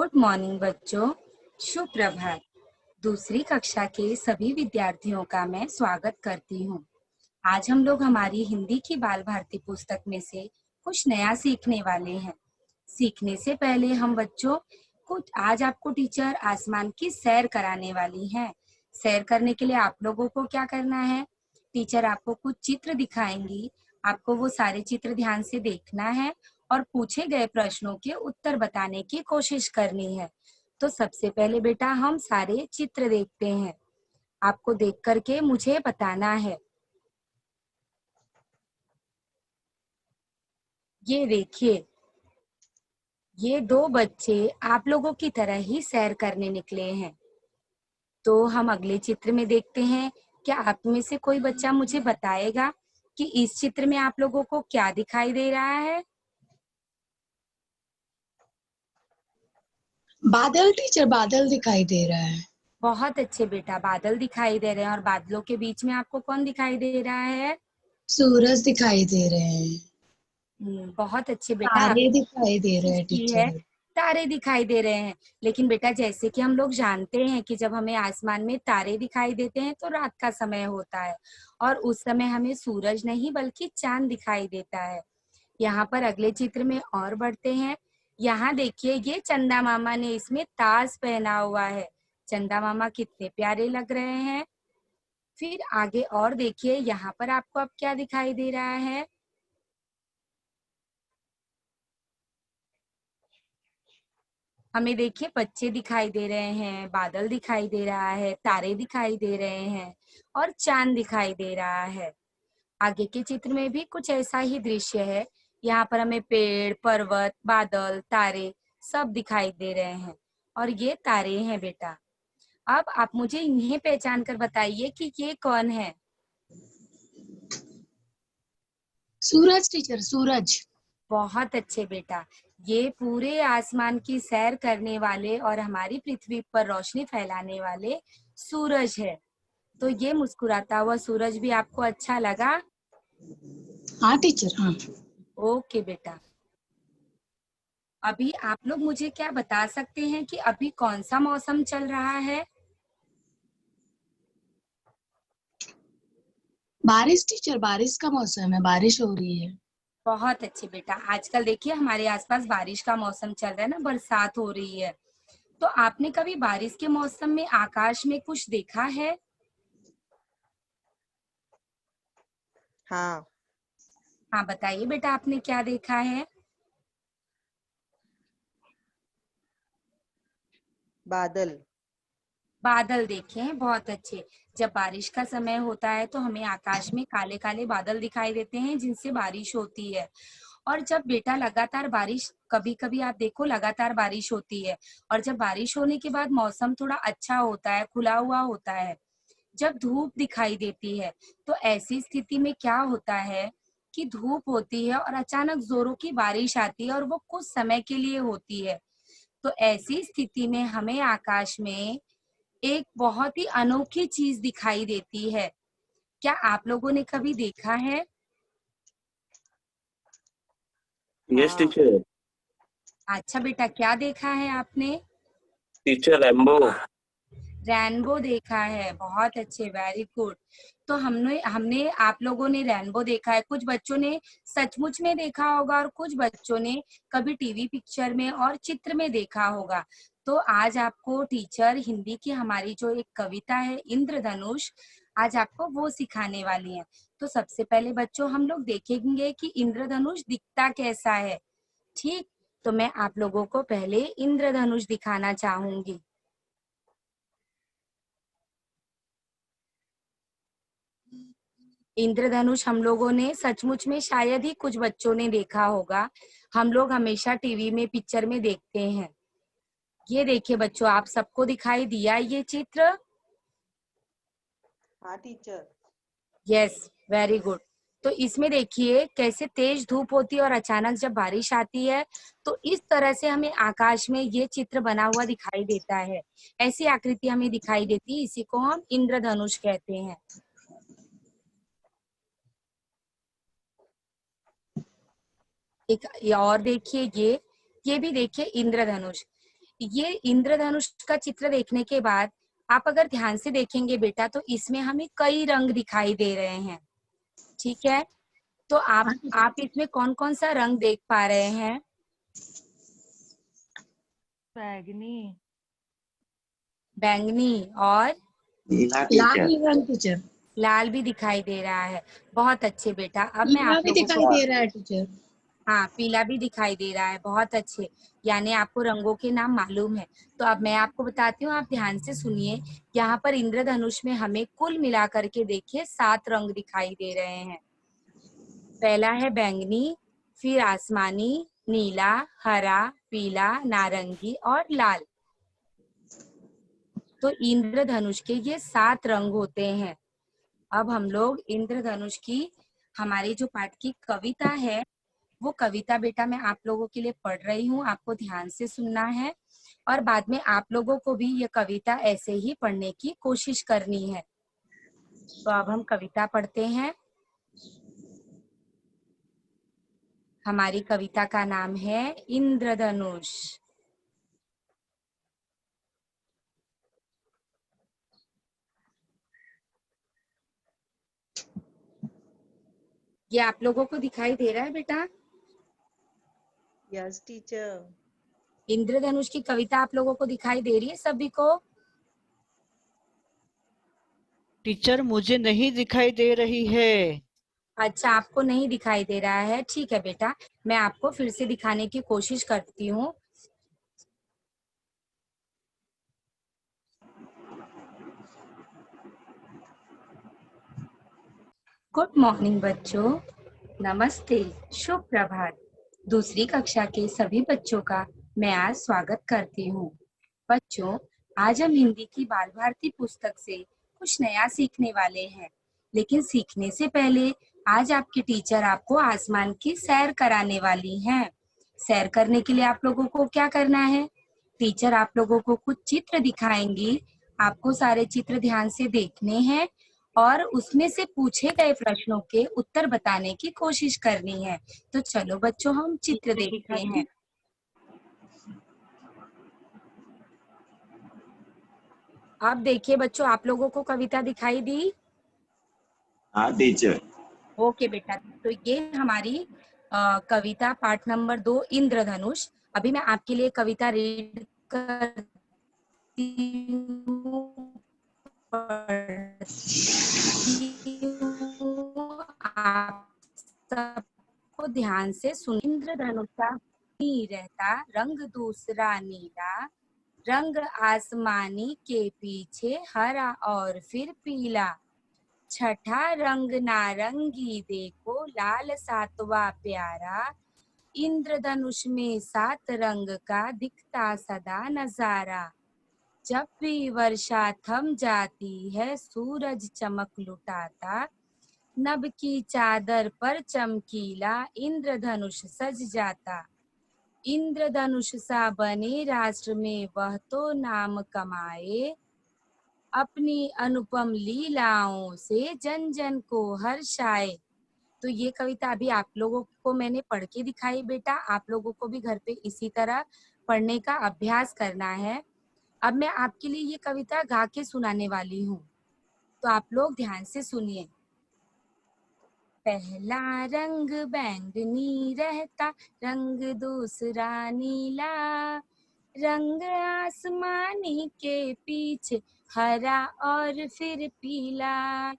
Good morning बच्चों, शुभ प्रभात। दूसरी कक्षा के सभी विद्यार्थियों का मैं स्वागत करती हूँ। आज हम लोग हमारी हिंदी की बाल भारती पुस्तक में से कुछ नया सीखने वाले हैं। सीखने से पहले हम बच्चों कुछ आज आपको टीचर आसमान की सैर कराने वाली हैं। सैर करने के लिए आप लोगों को क्या करना है? टीचर आपको कुछ चित्र दिखाएंगी। आपको वो सारे चित्र ध्यान से देखना है और पूछे गए प्रश्नों के उत्तर बताने की कोशिश करनी है। तो सबसे पहले बेटा हम सारे चित्र देखते हैं। आपको देख करके मुझे बताना है। ये देखिए, ये दो बच्चे आप लोगों की तरह ही सैर करने निकले हैं। तो हम अगले चित्र में देखते हैं। क्या आप में से कोई बच्चा मुझे बताएगा कि इस चित्र में आप लोगों को क्या दिखाई दे रहा है? बादल टीचर, बादल दिखाई दे रहा है। बहुत अच्छे बेटा, बादल दिखाई दे रहे हैं। और बादलों के बीच में आपको कौन दिखाई दे रहा है? सूरज दिखाई दे रहे हैं। बहुत अच्छे बेटा, तारे आपने दिखाई दे रहे कोशिश हैं की है। टीचर। तारे दिखाई दे रहे हैं। लेकिन बेटा, जैसे कि हम लोग जानते हैं कि जब हमें आसमान में तारे दिखाई देते हैं तो रात का समय होता है और उस समय हमें सूरज नहीं बल्कि चांद दिखाई देता है। यहाँ पर अगले चित्र में और बढ़ते हैं। यहाँ देखिए, ये चंदा मामा ने इसमें ताज पहना हुआ है। चंदा मामा कितने प्यारे लग रहे हैं। फिर आगे और देखिए, यहाँ पर आपको अब क्या दिखाई दे रहा है? हमें देखिए बच्चे दिखाई दे रहे हैं, बादल दिखाई दे रहा है, तारे दिखाई दे रहे हैं और चांद दिखाई दे रहा है। आगे के चित्र में भी कुछ ऐसा ही दृश्य है। यहाँ पर हमें पेड़, पर्वत, बादल, तारे सब दिखाई दे रहे हैं और ये तारे हैं बेटा। अब आप मुझे इन्हें पहचान कर बताइए कि ये कौन है? सूरज टीचर, सूरज। बहुत अच्छे बेटा, ये पूरे आसमान की सैर करने वाले और हमारी पृथ्वी पर रोशनी फैलाने वाले सूरज है। तो ये मुस्कुराता हुआ सूरज भी आपको अच्छा लगा? हाँ टीचर, हाँ। ओके बेटा। अभी आप लोग मुझे क्या बता सकते हैं कि अभी कौन सा मौसम चल रहा है? बारिश टीचर, बारिश का मौसम है, बारिश हो रही है। बहुत अच्छे बेटा, आजकल देखिए हमारे आसपास बारिश का मौसम चल रहा है ना, बरसात हो रही है। तो आपने कभी बारिश के मौसम में आकाश में कुछ देखा है? हाँ, हाँ बताइए बेटा, आपने क्या देखा है? बादल। बादल देखे हैं, बहुत अच्छे। जब बारिश का समय होता है तो हमें आकाश में काले काले बादल दिखाई देते हैं जिनसे बारिश होती है। और जब बेटा लगातार बारिश, कभी कभी आप देखो लगातार बारिश होती है और जब बारिश होने के बाद मौसम थोड़ा अच्छा होता है, खुला हुआ होता है, जब धूप दिखाई देती है, तो ऐसी स्थिति में क्या होता है कि धूप होती है और अचानक जोरों की बारिश आती है और वो कुछ समय के लिए होती है। तो ऐसी स्थिति में हमें आकाश में एक बहुत ही अनोखी चीज दिखाई देती है। क्या आप लोगों ने कभी देखा है? यस हाँ, टीचर। अच्छा बेटा, क्या देखा है आपने? Teacher Rambo. रेनबो देखा है, बहुत अच्छे, वेरी गुड। तो हमने हमने आप लोगों ने रेनबो देखा है, कुछ बच्चों ने सचमुच में देखा होगा और कुछ बच्चों ने कभी टीवी पिक्चर में और चित्र में देखा होगा। तो आज आपको टीचर हिंदी की हमारी जो एक कविता है इंद्रधनुष, आज आपको वो सिखाने वाली है। तो सबसे पहले बच्चों हम लोग देखेंगे कि इंद्रधनुष दिखता कैसा है। ठीक, तो मैं आप लोगों को पहले इंद्रधनुष दिखाना चाहूंगी। इंद्रधनुष हम लोगों ने सचमुच में शायद ही कुछ बच्चों ने देखा होगा। हम लोग हमेशा टीवी में, पिक्चर में देखते हैं। ये देखिए बच्चों, आप सबको दिखाई दिया ये चित्र? हाँ टीचर। Yes, very good. तो इसमें देखिए कैसे तेज धूप होती है और अचानक जब बारिश आती है तो इस तरह से हमें आकाश में ये चित्र बना हुआ दिखाई देता है। ऐसी आकृति हमें दिखाई देती है, इसी को हम इंद्रधनुष कहते हैं। एक ये और देखिए, ये भी देखिए इंद्रधनुष। ये इंद्रधनुष का चित्र देखने के बाद आप अगर ध्यान से देखेंगे बेटा तो इसमें हमें कई रंग दिखाई दे रहे हैं, ठीक है। तो आप इसमें कौन कौन सा रंग देख पा रहे हैं? बैगनी, बैंगनी और लाल रंग टीचर। लाल भी दिखाई दे रहा है। बहुत अच्छे बेटा। अब मैं पीला आप भी लोगों दिखाई को दे रहा है टीचर। हाँ, पीला भी दिखाई दे रहा है। बहुत अच्छे, यानी आपको रंगों के नाम मालूम है। तो अब मैं आपको बताती हूँ, आप ध्यान से सुनिए। यहाँ पर इंद्रधनुष में हमें कुल मिलाकर के देखिए 7 रंग दिखाई दे रहे हैं। पहला है बैंगनी, फिर आसमानी, नीला, हरा, पीला, नारंगी और लाल। तो इंद्रधनुष के ये 7 रंग होते हैं। अब हम लोग इंद्रधनुष की हमारी जो पाठ की कविता है, वो कविता बेटा मैं आप लोगों के लिए पढ़ रही हूँ। आपको ध्यान से सुनना है और बाद में आप लोगों को भी ये कविता ऐसे ही पढ़ने की कोशिश करनी है। तो अब हम कविता पढ़ते हैं। हमारी कविता का नाम है इंद्रधनुष। ये आप लोगों को दिखाई दे रहा है बेटा? Yes teacher. इंद्रधनुष की कविता आप लोगों को दिखाई दे रही है सभी को? टीचर मुझे नहीं दिखाई दे रही है। अच्छा, आपको नहीं दिखाई दे रहा है, ठीक है बेटा। मैं आपको फिर से दिखाने की कोशिश करती हूँ। गुड मॉर्निंग बच्चों, नमस्ते, शुभ प्रभात। दूसरी कक्षा के सभी बच्चों का मैं आज स्वागत करती हूँ। बच्चों, आज हम हिंदी की बाल भारती पुस्तक से कुछ नया सीखने वाले हैं। लेकिन सीखने से पहले आज आपकी टीचर आपको आसमान की सैर कराने वाली हैं। सैर करने के लिए आप लोगों को क्या करना है? टीचर आप लोगों को कुछ चित्र दिखाएंगी। आपको सारे चित्र ध्यान से देखने हैं और उसमें से पूछे गए प्रश्नों के उत्तर बताने की कोशिश करनी है। तो चलो बच्चों, हम चित्र देखते हैं। अब देखिए बच्चों, आप लोगों को कविता दिखाई दी? हाँ टीचर। ओके बेटा, तो ये हमारी कविता पाठ नंबर 2 इंद्रधनुष। अभी मैं आपके लिए कविता रीड करती हूँ, आप सबको ध्यान से सुन। इंद्रधनुष का नहीं रहता रंग दूसरा नीला, रंग आसमानी के पीछे हरा और फिर पीला, छठा रंग नारंगी देखो लाल सातवां प्यारा, इंद्रधनुष में 7 रंग का दिखता सदा नजारा, जब भी वर्षा थम जाती है सूरज चमक लुटाता, नभ की चादर पर चमकीला इंद्रधनुष सज जाता, इंद्रधनुष सा बने राष्ट्र में वह तो नाम कमाए, अपनी अनुपम लीलाओं से जन जन को हर्षाए। तो ये कविता अभी आप लोगों को मैंने पढ़ के दिखाई बेटा। आप लोगों को भी घर पे इसी तरह पढ़ने का अभ्यास करना है। अब मैं आपके लिए ये कविता गा के सुनाने वाली हूँ, तो आप लोग ध्यान से सुनिए। पहला रंग बैंगनी रहता, रंग दूसरा नीला, रंग आसमानी के पीछे हरा और फिर पीला,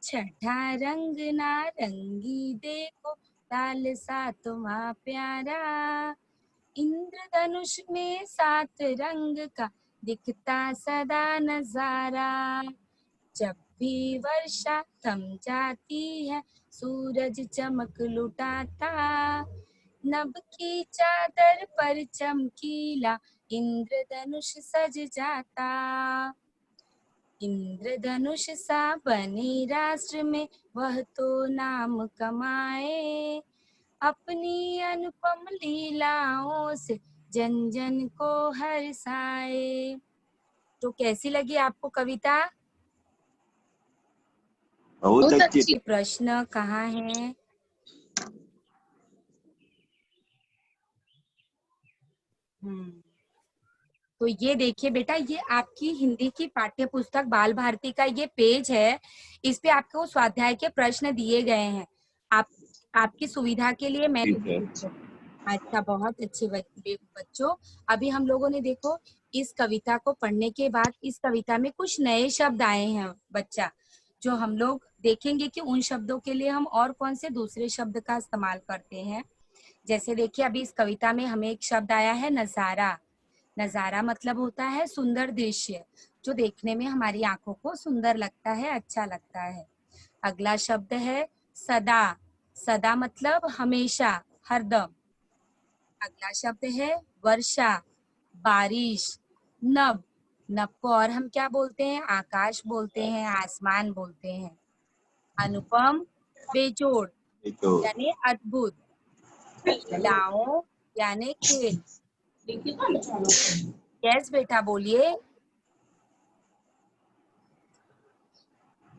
छठा रंग नारंगी देखो लाल सातवां प्यारा, इंद्रधनुष में 7 रंग का दिखता सदा नजारा, जब भी वर्षा थम जाती है सूरज चमक लुटाता, नभ की चादर पर चमकीला इंद्रधनुष सज जाता, इंद्रधनुष सा बने राष्ट्र में वह तो नाम कमाए, अपनी अनुपम लीलाओं से जन जन को हर्षाए। तो कैसी लगी आपको कविता? बहुत अच्छी। प्रश्न कहाँ है? तो ये देखिए बेटा, ये आपकी हिंदी की पाठ्य पुस्तक बाल भारती का ये पेज है। इस पे आपको स्वाध्याय के प्रश्न दिए गए हैं। आप आपकी सुविधा के लिए मैं टीचर अच्छा, बहुत अच्छे बच्चों, अभी हम लोगों ने देखो इस कविता को पढ़ने के बाद इस कविता में कुछ नए शब्द आए हैं बच्चा, जो हम लोग देखेंगे कि उन शब्दों के लिए हम और कौन से दूसरे शब्द का इस्तेमाल करते हैं। जैसे देखिए, अभी इस कविता में हमें एक शब्द आया है नजारा। नजारा मतलब होता है सुंदर दृश्य, जो देखने में हमारी आंखों को सुंदर लगता है, अच्छा लगता है। अगला शब्द है सदा। सदा मतलब हमेशा, हरदम। अगला शब्द है वर्षा, बारिश। नभ, नभ को और हम क्या बोलते हैं? आकाश बोलते हैं, आसमान बोलते हैं। अनुपम, बेजोड़ तो यानी अद्भुत। लीलाओं यानी खेल। यस बेटा, बोलिए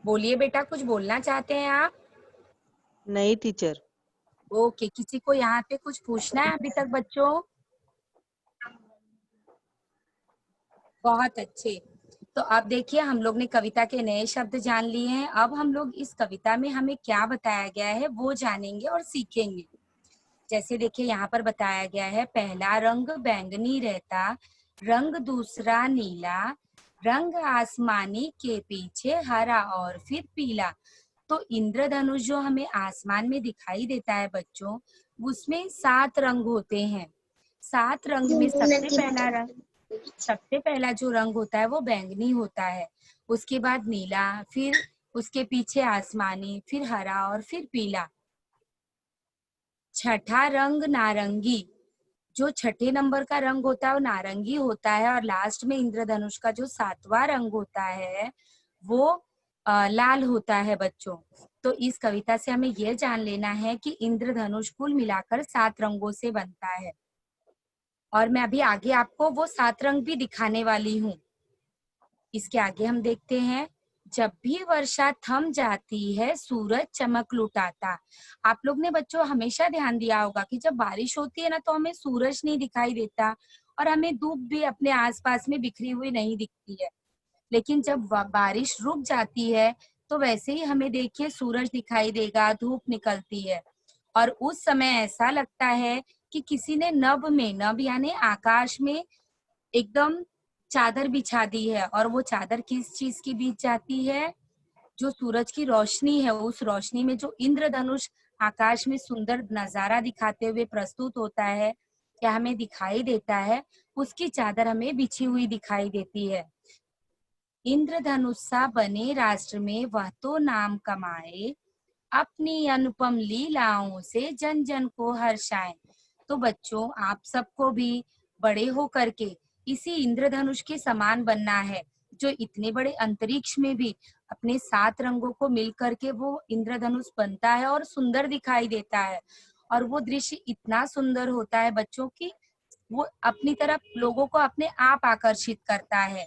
बोलिए बेटा, कुछ बोलना चाहते हैं आप? नहीं टीचर। ओके, किसी को यहाँ पे कुछ पूछना है अभी तक बच्चों? बहुत अच्छे। तो अब देखिए, हम लोग ने कविता के नए शब्द जान लिए हैं। अब हम लोग इस कविता में हमें क्या बताया गया है वो जानेंगे और सीखेंगे। जैसे देखिए, यहाँ पर बताया गया है, पहला रंग बैंगनी रहता, रंग दूसरा नीला, रंग आसमानी के पीछे हरा और फिर पीला। तो इंद्रधनुष जो हमें आसमान में दिखाई देता है बच्चों, उसमें 7 रंग होते हैं। 7 रंग में सबसे पहला जो रंग होता है वो बैंगनी होता है, उसके बाद नीला, फिर उसके पीछे आसमानी, फिर हरा और फिर पीला। छठा रंग नारंगी, जो छठे नंबर का रंग होता है वो नारंगी होता है, और लास्ट में इंद्रधनुष का जो 7वां रंग होता है वो लाल होता है बच्चों। तो इस कविता से हमें यह जान लेना है कि इंद्रधनुष कुल मिलाकर 7 रंगों से बनता है। और मैं अभी आगे आपको वो 7 रंग भी दिखाने वाली हूँ। इसके आगे हम देखते हैं, जब भी वर्षा थम जाती है सूरज चमक लुटाता। आप लोग ने बच्चों हमेशा ध्यान दिया होगा कि जब बारिश होती है ना, तो हमें सूरज नहीं दिखाई देता और हमें धूप भी अपने आसपास में बिखरी हुई नहीं दिखती है। लेकिन जब बारिश रुक जाती है तो वैसे ही हमें देखिए सूरज दिखाई देगा, धूप निकलती है, और उस समय ऐसा लगता है कि किसी ने नभ यानी आकाश में एकदम चादर बिछा दी है। और वो चादर किस चीज की बीच जाती है? जो सूरज की रोशनी है, उस रोशनी में जो इंद्रधनुष आकाश में सुंदर नजारा दिखाते हुए प्रस्तुत होता है, क्या हमें दिखाई देता है, उसकी चादर हमें बिछी हुई दिखाई देती है। इंद्रधनुष सा बने राष्ट्र में वह तो नाम कमाए, अपनी अनुपम लीलाओं से जन जन को हर्षाए। तो बच्चों, आप सबको भी बड़े हो करके इसी इंद्रधनुष के समान बनना है, जो इतने बड़े अंतरिक्ष में भी अपने 7 रंगों को मिल करके वो इंद्रधनुष बनता है और सुंदर दिखाई देता है। और वो दृश्य इतना सुंदर होता है बच्चों की वो अपनी तरफ लोगों को अपने आप आकर्षित करता है।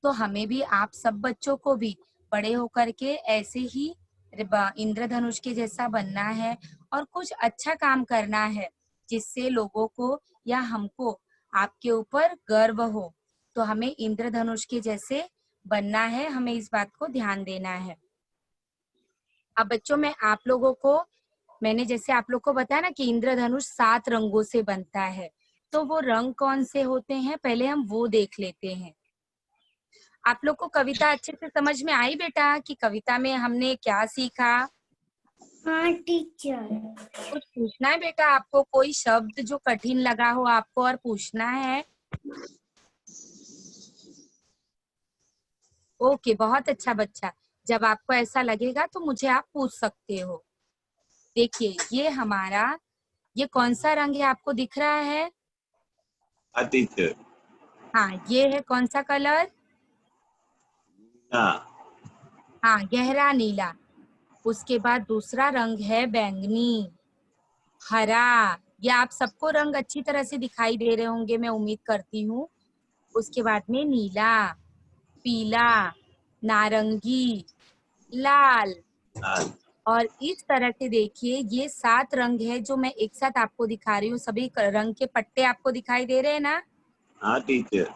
तो हमें भी, आप सब बच्चों को भी बड़े होकर के ऐसे ही इंद्रधनुष के जैसा बनना है और कुछ अच्छा काम करना है, जिससे लोगों को या हमको आपके ऊपर गर्व हो। तो हमें इंद्रधनुष के जैसे बनना है, हमें इस बात को ध्यान देना है। अब बच्चों, मैंने जैसे आप लोग को बताया ना कि इंद्रधनुष 7 रंगों से बनता है, तो वो रंग कौन से होते हैं पहले हम वो देख लेते हैं। आप लोग को कविता अच्छे से समझ में आई बेटा कि कविता में हमने क्या सीखा? हाँ टीचर। कुछ पूछना है बेटा आपको? कोई शब्द जो कठिन लगा हो आपको और पूछना है? ओके, बहुत अच्छा बच्चा। जब आपको ऐसा लगेगा तो मुझे आप पूछ सकते हो। देखिए, ये कौन सा रंग है आपको दिख रहा है? टीचर हाँ, ये है कौन सा कलर? हाँ, गहरा नीला। उसके बाद दूसरा रंग है बैंगनी, हरा। ये आप सबको रंग अच्छी तरह से दिखाई दे रहे होंगे, मैं उम्मीद करती हूँ। उसके बाद में नीला, पीला, नारंगी, लाल। और इस तरह से देखिए, ये 7 रंग है जो मैं एक साथ आपको दिखा रही हूँ। सभी रंग के पट्टे आपको दिखाई दे रहे हैं ना? हाँ टीचर।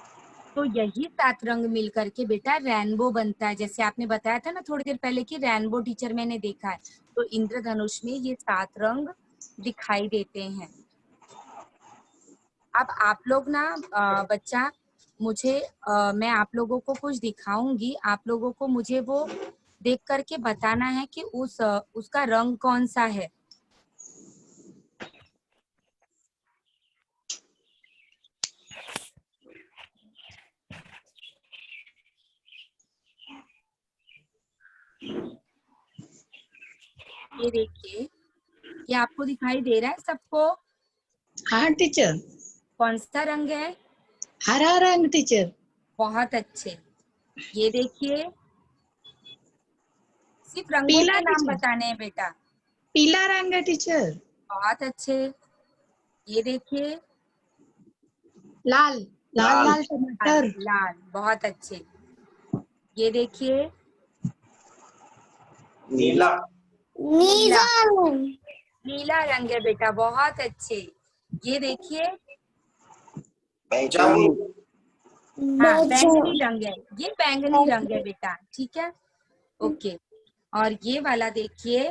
तो यही 7 रंग मिल करके बेटा रेनबो बनता है। जैसे आपने बताया था ना थोड़ी देर पहले कि रेनबो टीचर मैंने देखा है, तो इंद्रधनुष में ये 7 रंग दिखाई देते हैं। अब आप लोग ना बच्चा मुझे मैं आप लोगों को कुछ दिखाऊंगी, आप लोगों को मुझे वो देख करके बताना है कि उसका रंग कौन सा है। ये देखिए, ये आपको दिखाई दे रहा है सबको? हाँ टीचर। कौन सा रंग है? हरा रंग टीचर। बहुत अच्छे। ये देखिए, सिर्फ रंगों पीला के नाम टीचर। बताने हैं बेटा। पीला रंग है टीचर। बहुत अच्छे। ये देखिए, लाल लाल लाल। लाल टमाटर। लाल, बहुत अच्छे। ये देखिए, नीला। नीला, नीला नीला रंग है बेटा, बहुत अच्छे। ये देखिए, जामुन। हाँ बैंगनी रंग है, ये बैंगनी रंग है बेटा, ठीक है, ओके। और ये वाला देखिए,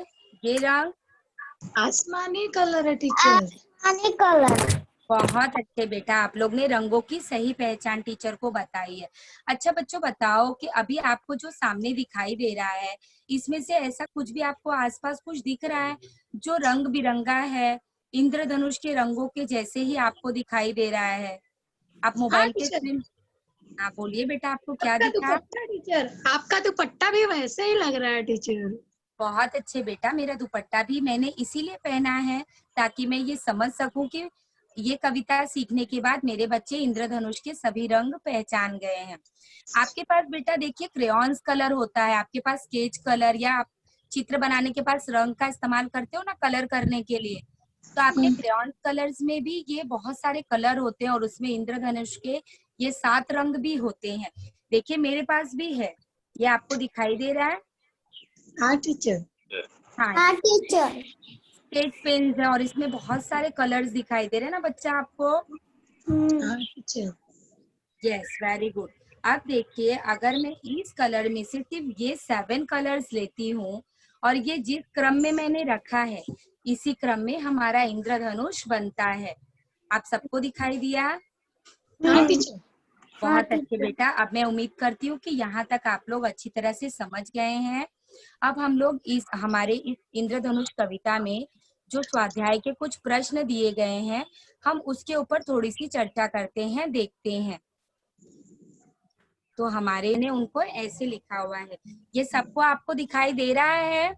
ये रंग आसमानी कलर है टीचर। आसमानी कलर। बहुत अच्छे बेटा, आप लोग ने रंगों की सही पहचान टीचर को बताई है। अच्छा बच्चों बताओ कि अभी आपको जो सामने दिखाई दे रहा है, इसमें से ऐसा कुछ भी आपको आसपास कुछ दिख रहा है जो रंग बिरंगा है, इंद्रधनुष के रंगों के जैसे ही आपको दिखाई दे रहा है? आप हाँ मोबाइल के टीचर। स्क्रीन, हाँ बोलिए बेटा, आपको क्या आपका दिखा? दुपट्टा टीचर, आपका दुपट्टा भी वैसे ही लग रहा है टीचर। बहुत अच्छे बेटा, मेरा दुपट्टा भी मैंने इसीलिए पहना है ताकि मैं ये समझ सकूं कि ये कविता सीखने के बाद मेरे बच्चे इंद्रधनुष के सभी रंग पहचान गए हैं। आपके पास बेटा देखिए क्रेयॉन्स कलर होता है, आपके पास स्केच कलर या आप चित्र बनाने के पास रंग का इस्तेमाल करते हो ना कलर करने के लिए, तो आपके क्रेयॉन्स कलर्स में भी ये बहुत सारे कलर होते हैं और उसमें इंद्रधनुष के ये 7 रंग भी होते हैं। देखिए मेरे पास भी है, ये आपको दिखाई दे रहा है? हाँ टीचर। हाँ, हाँ टीचर। स्केच पेन है और इसमें बहुत सारे कलर्स दिखाई दे रहे हैं ना बच्चा आपको? हाँ टीचर। Yes, very good. अब देखिए, अगर मैं इस कलर में से सिर्फ ये 7 कलर्स लेती हूँ और ये जिस क्रम में मैंने रखा है इसी क्रम में हमारा इंद्रधनुष बनता है। आप सबको दिखाई दिया? हाँ टीचर। बहुत अच्छे बेटा, अब मैं उम्मीद करती हूँ कि यहाँ तक आप लोग अच्छी तरह से समझ गए हैं। अब हम लोग हमारे इस इंद्रधनुष कविता में जो स्वाध्याय के कुछ प्रश्न दिए गए हैं, हम उसके ऊपर थोड़ी सी चर्चा करते हैं, देखते हैं। तो हमारे ने उनको ऐसे लिखा हुआ है, ये सबको आपको दिखाई दे रहा है?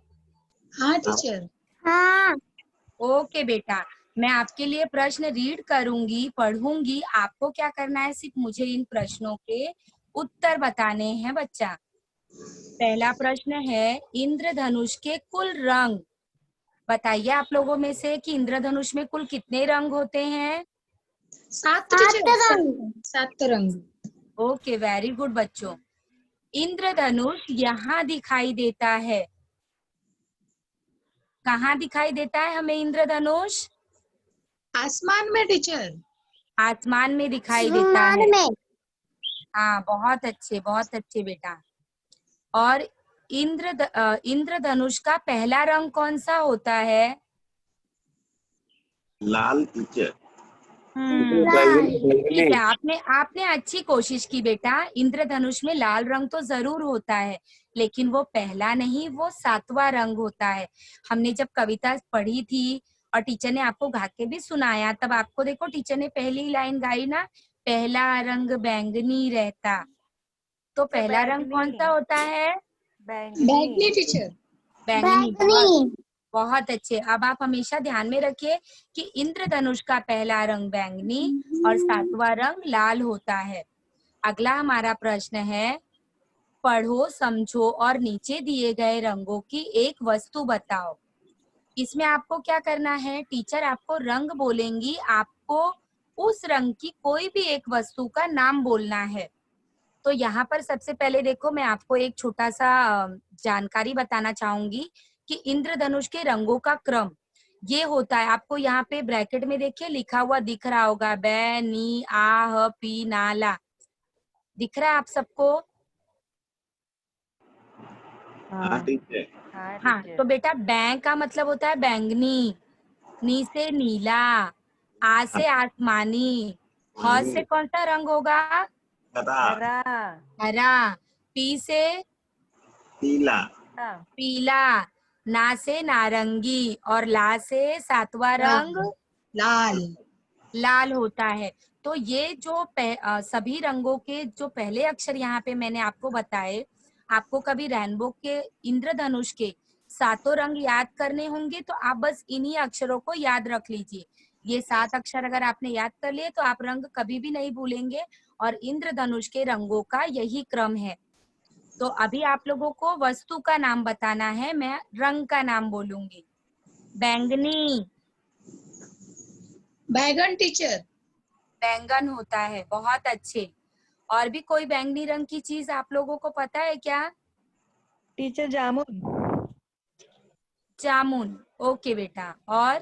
हाँ टीचर। हाँ। ओके बेटा, मैं आपके लिए प्रश्न रीड करूंगी, पढ़ूंगी, आपको क्या करना है, सिर्फ मुझे इन प्रश्नों के उत्तर बताने हैं बच्चा। पहला प्रश्न है, इंद्रधनुष के कुल रंग बताइए आप लोगों में से कि इंद्रधनुष में कुल कितने रंग होते हैं? 7 सात टीचर। रंग। 7 रंग। ओके, वेरी गुड बच्चों। इंद्रधनुष यहाँ दिखाई देता है, कहाँ दिखाई देता है हमें इंद्रधनुष? आसमान में टीचर। आसमान में दिखाई देता है। आसमान में। हाँ बहुत अच्छे बेटा। और इंद्रधनुष का पहला रंग कौन सा होता है? लाल टीचर। लाल। ठीक है, आपने अच्छी कोशिश की बेटा। इंद्रधनुष में लाल रंग तो जरूर होता है, लेकिन वो पहला नहीं, वो 7वां रंग होता है। हमने जब कविता पढ़ी थी और टीचर ने आपको गा के भी सुनाया, तब आपको देखो टीचर ने पहली लाइन गाई ना, पहला रंग बैंगनी रहता। तो पहला रंग कौन सा होता है? बैगनी टीचर। बैंगनी। बैंगनी। बहुत अच्छे। अब आप हमेशा ध्यान में रखिए कि इंद्रधनुष का पहला रंग बैंगनी और 7वां रंग लाल होता है। अगला हमारा प्रश्न है, पढ़ो, समझो और नीचे दिए गए रंगों की एक वस्तु बताओ। इसमें आपको क्या करना है, टीचर आपको रंग बोलेंगी, आपको उस रंग की कोई भी एक वस्तु का नाम बोलना है। तो यहाँ पर सबसे पहले देखो, मैं आपको एक छोटा सा जानकारी बताना चाहूंगी कि इंद्रधनुष के रंगों का क्रम ये होता है। आपको यहाँ पे ब्रैकेट में देखिए लिखा हुआ दिख रहा होगा, बै नी आ ह पी ना ला। दिख रहा है आप सबको? हाँ टीचर। हाँ, तो बेटा बैंक का मतलब होता है बैंगनी, नी से नीला, आ से आसमानी, ह से कौन सा रंग होगा? हरा। हरा, पी से पीला। पीला, ना से नारंगी और ला से सातवां रंग लाल। लाल होता है। तो ये जो सभी रंगों के जो पहले अक्षर यहाँ पे मैंने आपको बताए, आपको कभी रेनबो के इंद्रधनुष के 7 रंग याद करने होंगे तो आप बस इन्हीं अक्षरों को याद रख लीजिए। ये 7 अक्षर अगर आपने याद कर लिए तो आप रंग कभी भी नहीं भूलेंगे और इंद्रधनुष के रंगों का यही क्रम है। तो अभी आप लोगों को वस्तु का नाम बताना है, मैं रंग का नाम बोलूंगी। बैंगनी, बैगन टीचर। बैंगन होता है, बहुत अच्छे। और भी कोई बैंगनी रंग की चीज आप लोगों को पता है क्या? टीचर जामुन। जामुन, ओके बेटा। और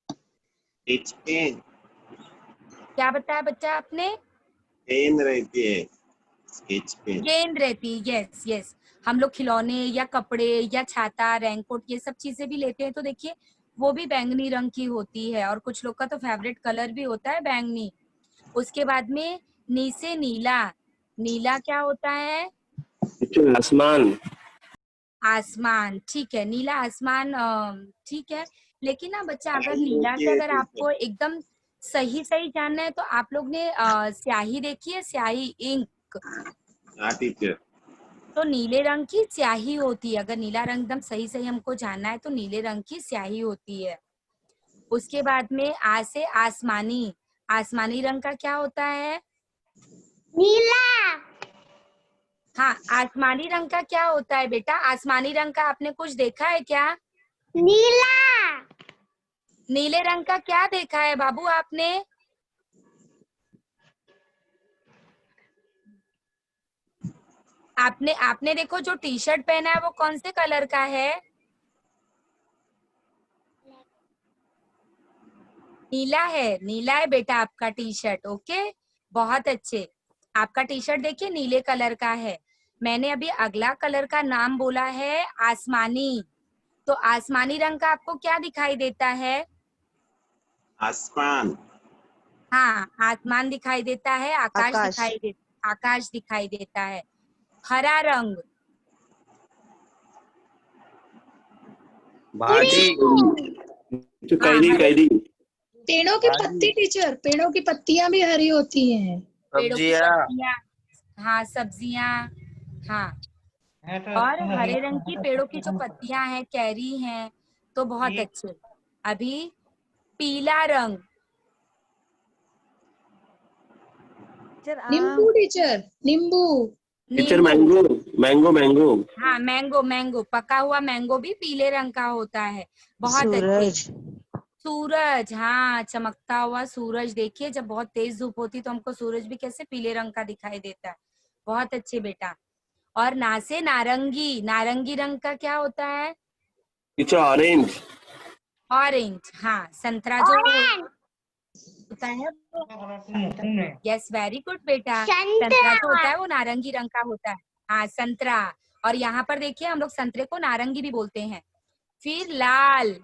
स्केच पेन। क्या बताया बच्चा आपने? पेन रहती है, स्केच पेन। गेंद रहती है, यस यस। हम लोग खिलौने या कपड़े या छाता, रेनकोट, ये सब चीजें भी लेते हैं तो देखिए वो भी बैंगनी रंग की होती है और कुछ लोग का तो फेवरेट कलर भी होता है बैंगनी। उसके बाद में नी से नीला, नीला क्या होता है? टीचर आसमान। आसमान, ठीक है, नीला आसमान, ठीक है। लेकिन ना बच्चा अगर स्याही नीला होती से है अगर टीचर। आपको एकदम सही सही जानना है तो आप लोग ने स्याही देखी है, स्याही, इंक? हाँ टीचर। तो नीले रंग की स्याही होती है। अगर नीला रंग एकदम सही सही हमको जानना है तो नीले रंग की स्याही होती है। उसके बाद में आ से आसमानी, आसमानी रंग का क्या होता है? नीला। हाँ, आसमानी रंग का क्या होता है बेटा? आसमानी रंग का आपने कुछ देखा है क्या? नीला। नीले रंग का क्या देखा है बाबू आपने? आपने आपने देखो जो टी शर्ट पहना है वो कौन से कलर का है? नीला है, नीला है बेटा आपका टी शर्ट, ओके, बहुत अच्छे। आपका टी शर्ट देखिए नीले कलर का है। मैंने अभी अगला कलर का नाम बोला है आसमानी। तो आसमानी रंग का आपको क्या दिखाई देता है? आसमान। हाँ, आसमान दिखाई देता है, आकाश। आकाश दिखाई देता है। हरा रंग, भाजी। हाँ, कैरी कैरी। पेड़ों की पत्ती टीचर, पेड़ों की पत्तियां भी हरी होती हैं। पेड़ों की पत्तियां, हाँ, सब्जियां, हाँ। और हरे रंग की पेड़ों की जो पत्तियां हैं, कैरी हैं, तो बहुत अच्छे। अभी पीला रंग, नींबू टीचर, नींबू। टीचर नींबू, मैंगो। Mango mango. हाँ, मैंगो, मैंगो, पका हुआ मैंगो भी पीले रंग का होता है, बहुत अच्छे। सूरज। सूरज, हाँ, चमकता हुआ सूरज, देखिए जब बहुत तेज धूप होती तो हमको सूरज भी कैसे पीले रंग का दिखाई देता है, बहुत अच्छे बेटा। और ना से नारंगी, नारंगी रंग का क्या होता है? Teacher orange. ऑरेंज, हाँ, संतरा जो होता है वो, यस, वेरी गुड बेटा। संतरा जो होता संतरा। है वो नारंगी रंग का होता है, हाँ, संतरा। और यहाँ पर देखिए हम लोग संतरे को नारंगी भी बोलते हैं। फिर लाल,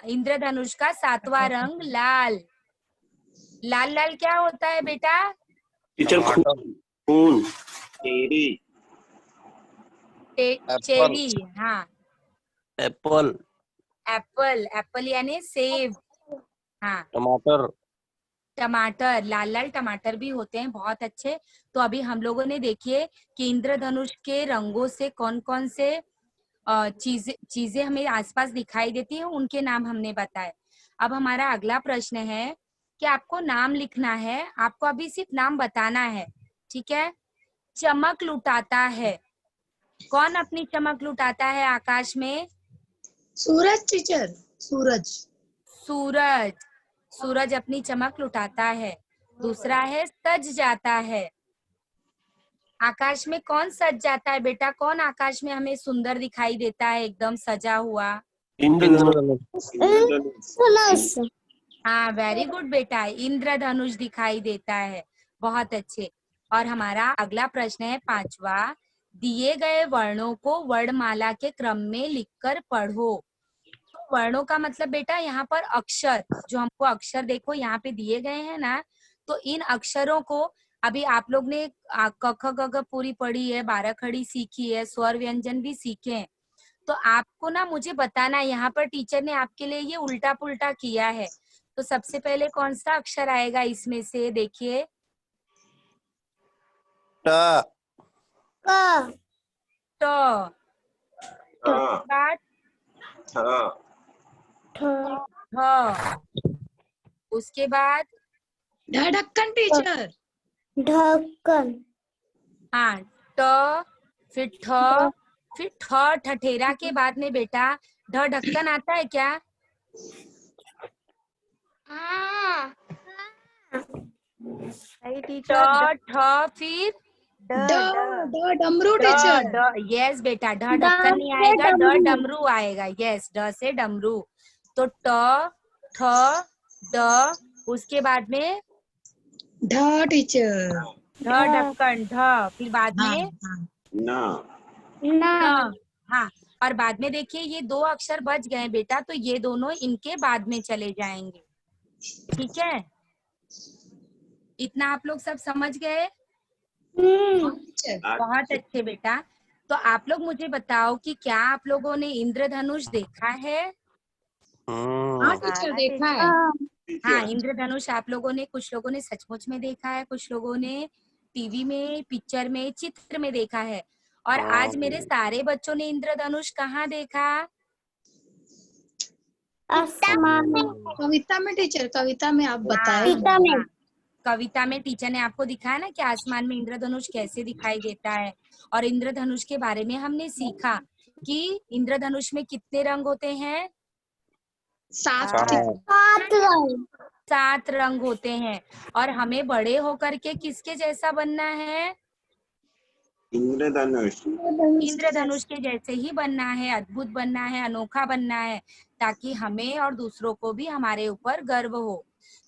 इंद्रधनुष का 7वां रंग लाल। लाल लाल क्या होता है बेटा? टीचर खून। चेरी। चेरी, हाँ, एप्पल। एप्पल, एप्पल यानी सेब, हाँ। टमाटर। टमाटर, लाल लाल टमाटर भी होते हैं, बहुत अच्छे। तो अभी हम लोगों ने देखिए कि इंद्रधनुष के रंगों से कौन कौन से चीजें हमें आसपास दिखाई देती हैं, उनके नाम हमने बताए। अब हमारा अगला प्रश्न है कि आपको नाम लिखना है, आपको अभी सिर्फ नाम बताना है, ठीक है? चमक लुटाता है, कौन अपनी चमक लुटाता है आकाश में? सूरज टीचर, सूरज। सूरज, सूरज अपनी चमक लुटाता है। दूसरा है सज जाता है, आकाश में कौन सज जाता है बेटा? कौन आकाश में हमें सुंदर दिखाई देता है, एकदम सजा हुआ? इंद्रधनुष। इंद्रधनुष। धनुष। हाँ, वेरी गुड बेटा, इंद्रधनुष दिखाई देता है, बहुत अच्छे। और हमारा अगला प्रश्न है 5वां, दिए गए वर्णों को वर्णमाला के क्रम में लिखकर पढ़ो। तो वर्णों का मतलब बेटा यहाँ पर अक्षर, जो हमको अक्षर देखो यहाँ पे दिए गए हैं ना, तो इन अक्षरों को अभी आप लोग ने क ख ग घ पूरी पढ़ी है, 12 खड़ी सीखी है, स्वर व्यंजन भी सीखे हैं। तो आपको ना मुझे बताना है, यहाँ पर टीचर ने आपके लिए ये उल्टा पुल्टा किया है। तो सबसे पहले कौन सा अक्षर आएगा इसमें से, देखिए। ट क ट। उसके बाद ठ। उसके बाद ढक्कन टीचर। ढक्कन हाँ, ट, फिर ठ, फिर ठ ठठेरा के बाद में बेटा ढ ढक्कन आता है क्या? हाँ सही ट, टीचर। ठ, फिर डमरू टीचर। यस बेटा, ढ ढक्कन नहीं आएगा, ड डमरू आएगा। यस, ड से डमरू। तो ट, ठ, ड, उसके बाद में ढ टीचर। ढ ढक्कन ढ, फिर बाद हाँ में हाँ। न न। हाँ, और बाद में देखिए ये 2 अक्षर बच गए बेटा, तो ये दोनों इनके बाद में चले जाएंगे। ठीक है, इतना आप लोग सब समझ गए? टीचर। बहुत अच्छे बेटा। तो आप लोग मुझे बताओ कि क्या आप लोगों ने इंद्रधनुष देखा है? हाँ टीचर, देखा है। हाँ, इंद्रधनुष आप लोगों ने, कुछ लोगों ने सचमुच में देखा है, कुछ लोगों ने टीवी में, पिक्चर में, चित्र में देखा है। और आज मेरे सारे बच्चों ने इंद्रधनुष कहाँ देखा? आसमान में कविता में टीचर, कविता में आप बताए। कविता में हाँ, कविता में टीचर ने आपको दिखाया ना कि आसमान में इंद्रधनुष कैसे दिखाई देता है। और इंद्रधनुष के बारे में हमने सीखा कि इंद्रधनुष में कितने रंग होते हैं? 7 सात रंग 7 रंग होते हैं। और हमें बड़े होकर के किसके जैसा बनना है? इंद्रधनुष इंद्रधनुष के जैसे ही बनना है, अद्भुत बनना है, अनोखा बनना है, ताकि हमें और दूसरों को भी हमारे ऊपर गर्व हो।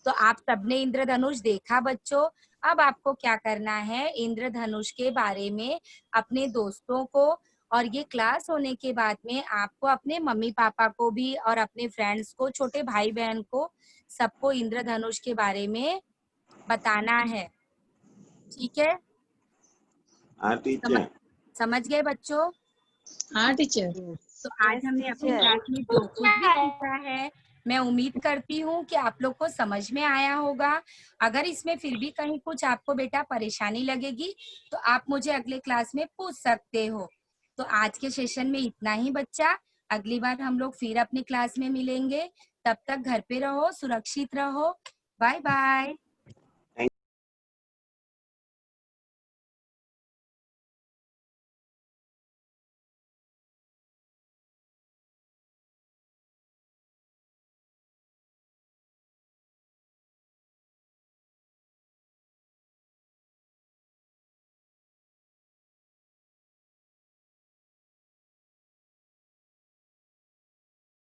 तो आप सबने इंद्रधनुष देखा बच्चों। अब आपको क्या करना है, इंद्रधनुष के बारे में अपने दोस्तों को, और ये क्लास होने के बाद में आपको अपने मम्मी पापा को भी और अपने फ्रेंड्स को, छोटे भाई बहन को, सबको इंद्रधनुष के बारे में बताना है। ठीक है, हाँ टीचर। समझ गए बच्चों? हाँ टीचर। तो आज हमने अपनी क्लास में जो कुछ भी सीखा है, मैं उम्मीद करती हूँ कि आप लोग को समझ में आया होगा। अगर इसमें फिर भी कहीं कुछ आपको बेटा परेशानी लगेगी तो आप मुझे अगले क्लास में पूछ सकते हो। तो आज के सेशन में इतना ही बच्चा। अगली बार हम लोग फिर अपनी क्लास में मिलेंगे। तब तक घर पे रहो, सुरक्षित रहो। Bye bye.